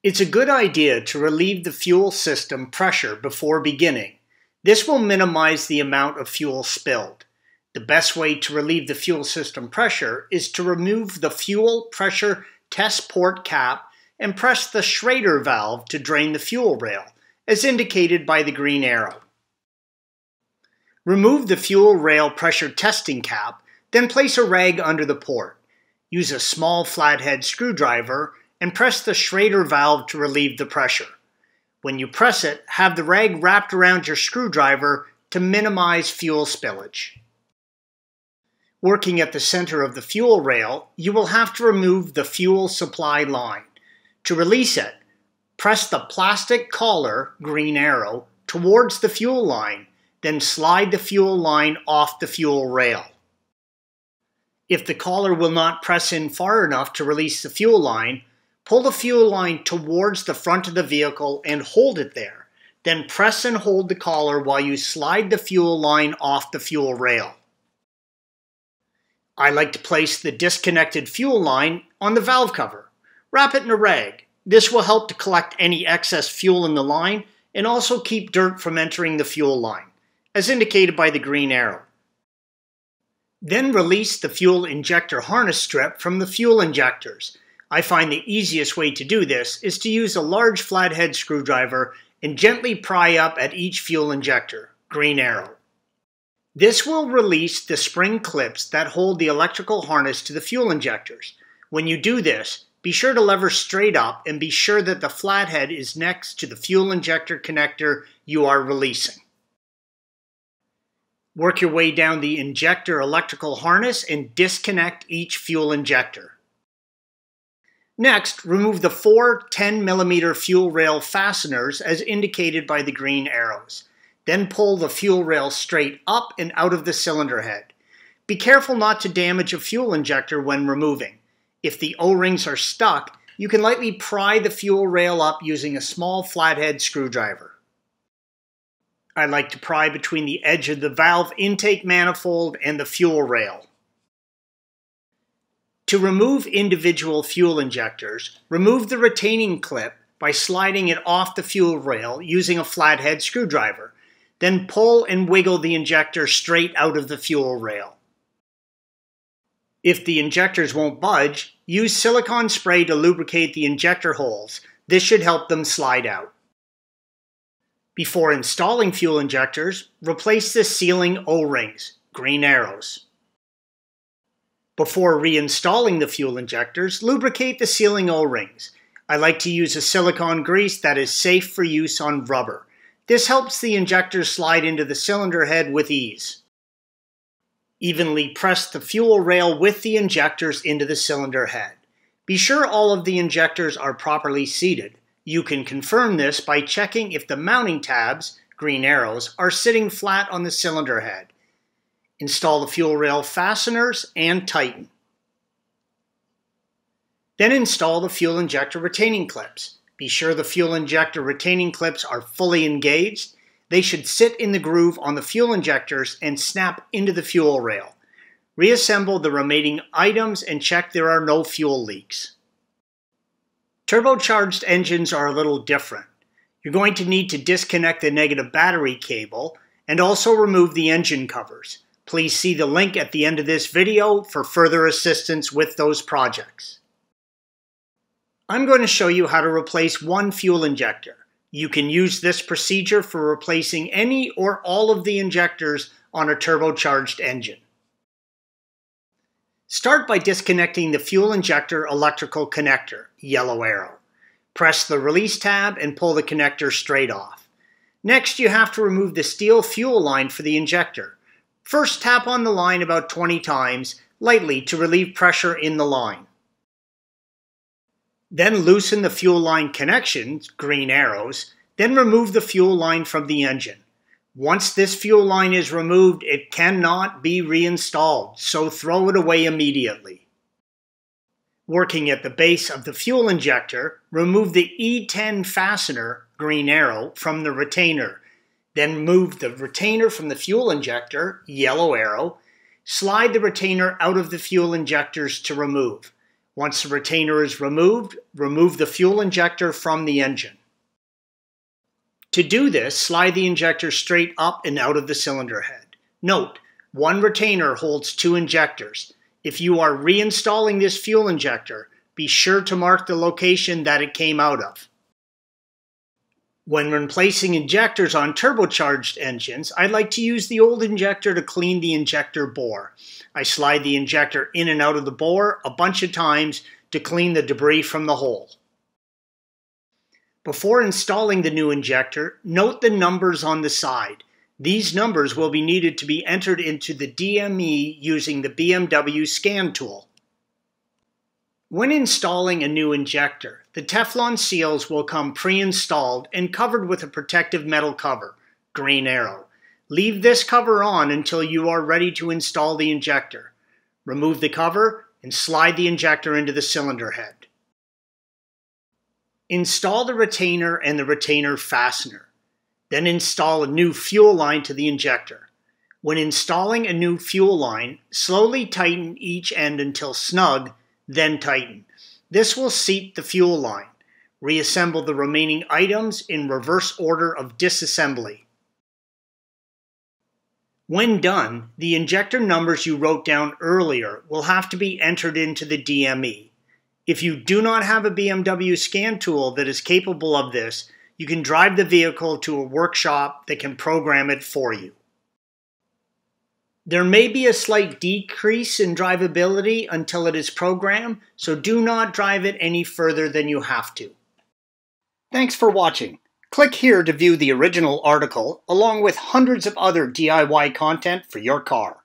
It's a good idea to relieve the fuel system pressure before beginning. This will minimize the amount of fuel spilled. The best way to relieve the fuel system pressure is to remove the fuel pressure test port cap and press the Schrader valve to drain the fuel rail, as indicated by the green arrow. Remove the fuel rail pressure testing cap, then place a rag under the port. Use a small flathead screwdriver and press the Schrader valve to relieve the pressure. When you press it, have the rag wrapped around your screwdriver to minimize fuel spillage. Working at the center of the fuel rail, you will have to remove the fuel supply line. To release it, press the plastic collar, green arrow, towards the fuel line, then slide the fuel line off the fuel rail. If the collar will not press in far enough to release the fuel line, pull the fuel line towards the front of the vehicle and hold it there. Then press and hold the collar while you slide the fuel line off the fuel rail. I like to place the disconnected fuel line on the valve cover. Wrap it in a rag. This will help to collect any excess fuel in the line and also keep dirt from entering the fuel line, as indicated by the green arrow. Then release the fuel injector harness strip from the fuel injectors. I find the easiest way to do this is to use a large flathead screwdriver and gently pry up at each fuel injector, green arrow. This will release the spring clips that hold the electrical harness to the fuel injectors. When you do this, be sure to lever straight up and be sure that the flathead is next to the fuel injector connector you are releasing. Work your way down the injector electrical harness and disconnect each fuel injector. Next, remove the 4 10mm fuel rail fasteners as indicated by the green arrows. Then pull the fuel rail straight up and out of the cylinder head. Be careful not to damage a fuel injector when removing. If the O-rings are stuck, you can lightly pry the fuel rail up using a small flathead screwdriver. I like to pry between the edge of the valve intake manifold and the fuel rail. To remove individual fuel injectors, remove the retaining clip by sliding it off the fuel rail using a flathead screwdriver. Then pull and wiggle the injector straight out of the fuel rail. If the injectors won't budge, use silicone spray to lubricate the injector holes. This should help them slide out. Before installing fuel injectors, replace the sealing O-rings, green arrows. Before reinstalling the fuel injectors, lubricate the sealing O-rings. I like to use a silicone grease that is safe for use on rubber. This helps the injectors slide into the cylinder head with ease. Evenly press the fuel rail with the injectors into the cylinder head. Be sure all of the injectors are properly seated. You can confirm this by checking if the mounting tabs, green arrows, are sitting flat on the cylinder head. Install the fuel rail fasteners and tighten. Then install the fuel injector retaining clips. Be sure the fuel injector retaining clips are fully engaged. They should sit in the groove on the fuel injectors and snap into the fuel rail. Reassemble the remaining items and check there are no fuel leaks. Turbocharged engines are a little different. You're going to need to disconnect the negative battery cable and also remove the engine covers. Please see the link at the end of this video for further assistance with those projects. I'm going to show you how to replace one fuel injector. You can use this procedure for replacing any or all of the injectors on a turbocharged engine. Start by disconnecting the fuel injector electrical connector, yellow arrow. Press the release tab and pull the connector straight off. Next, you have to remove the steel fuel line for the injector. First, tap on the line about 20 times, lightly to relieve pressure in the line. Then loosen the fuel line connections, green arrows, then remove the fuel line from the engine. Once this fuel line is removed, it cannot be reinstalled, so throw it away immediately. Working at the base of the fuel injector, remove the E10 fastener, green arrow, from the retainer. Then move the retainer from the fuel injector, yellow arrow. Slide the retainer out of the fuel injectors to remove. Once the retainer is removed, remove the fuel injector from the engine. To do this, slide the injector straight up and out of the cylinder head. Note, one retainer holds 2 injectors. If you are reinstalling this fuel injector, be sure to mark the location that it came out of. When replacing injectors on turbocharged engines, I like to use the old injector to clean the injector bore. I slide the injector in and out of the bore a bunch of times to clean the debris from the hole. Before installing the new injector, note the numbers on the side. These numbers will be needed to be entered into the DME using the BMW scan tool. When installing a new injector, the Teflon seals will come pre-installed and covered with a protective metal cover, green arrow. Leave this cover on until you are ready to install the injector. Remove the cover and slide the injector into the cylinder head. Install the retainer and the retainer fastener. Then install a new fuel line to the injector. When installing a new fuel line, slowly tighten each end until snug, then tighten. This will seat the fuel line. Reassemble the remaining items in reverse order of disassembly. When done, the injector numbers you wrote down earlier will have to be entered into the DME. If you do not have a BMW scan tool that is capable of this, you can drive the vehicle to a workshop that can program it for you. There may be a slight decrease in drivability until it is programmed, so do not drive it any further than you have to. Thanks for watching. Click here to view the original article along with hundreds of other DIY content for your car.